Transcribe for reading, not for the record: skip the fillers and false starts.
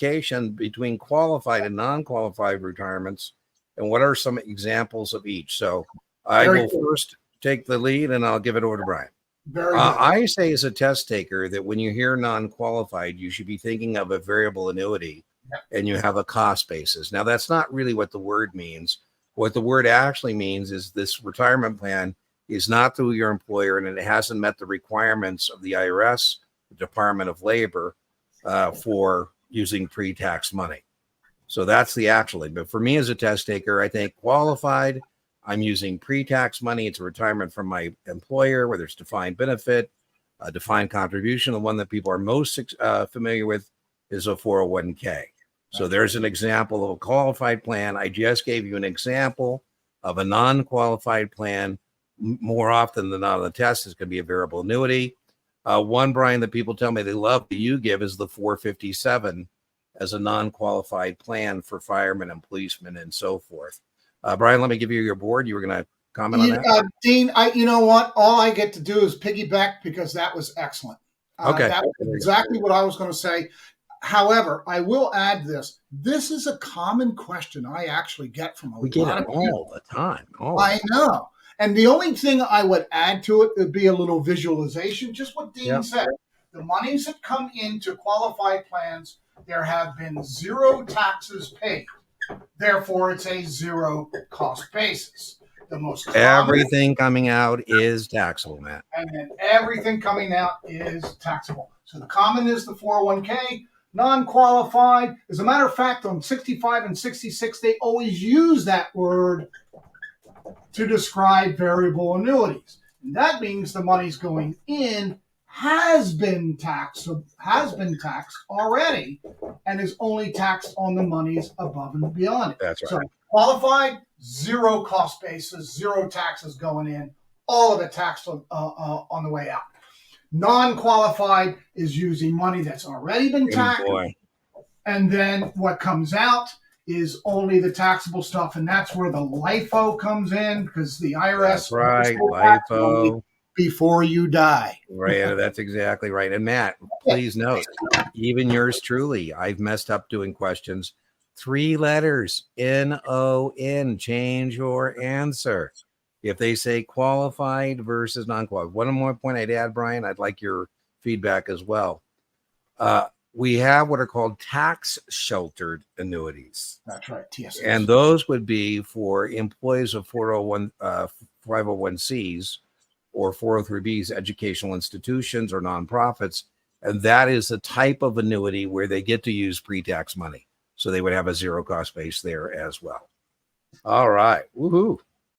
classification between qualified and non-qualified retirements, and what are some examples of each. So I will first take the lead, and I'll give it over to Brian. Very good. I say as a test taker that when you hear non-qualified, you should be thinking of a variable annuity, and you have a cost basis. Now, that's not really what the word means. What the word actually means is this retirement plan is not through your employer, and it hasn't met the requirements of the IRS, the Department of Labor, for using pre-tax money. So that's the actually. But for me as a test taker, I think qualified, I'm using pre-tax money. It's a retirement from my employer, whether it's defined benefit, a defined contribution. The one that people are most familiar with is a 401k. So there's an example of a qualified plan. I just gave you an example of a non-qualified plan. More often than not on the test, it's going to be a variable annuity. One, Brian, that people tell me they love that you give is the 457 as a non-qualified plan for firemen and policemen and so forth. Brian, let me give you your board. You were going to comment on that? Dean, you know what? All I get to do is piggyback because that was excellent. Okay. That was exactly what I was going to say. However, I will add this. This is a common question I actually get from a lot of people. We get it all the time. I know. And the only thing I would add to it would be a little visualization, just what Dean said. The monies that come into qualified plans, there have been zero taxes paid. Therefore, it's a zero cost basis. The most everything coming out is taxable, Matt. And then everything coming out is taxable. So the common is the 401k, non-qualified. As a matter of fact, on 65 and 66, they always use that word to describe variable annuities. And that means the money's going in has been taxed already and is only taxed on the monies above and beyond it. That's right. So qualified, zero cost basis, zero taxes going in, all of it taxed on the way out. Non-qualified is using money that's already been taxed. And then what comes out is only the taxable stuff, and that's where the LIFO comes in because the IRS. That's right, LIFO. Before you die. Right, that's exactly right. And Matt, please note, even yours truly, I've messed up doing questions. 3 letters, N-O-N, change your answer. If they say qualified versus non-qualified. One more point I'd add, Brian, I'd like your feedback as well. We have what are called tax-sheltered annuities. That's right, TSAs. And those would be for employees of 501Cs or 403Bs, educational institutions or nonprofits. And that is a type of annuity where they get to use pre-tax money. So they would have a zero cost base there as well. All right. Woohoo.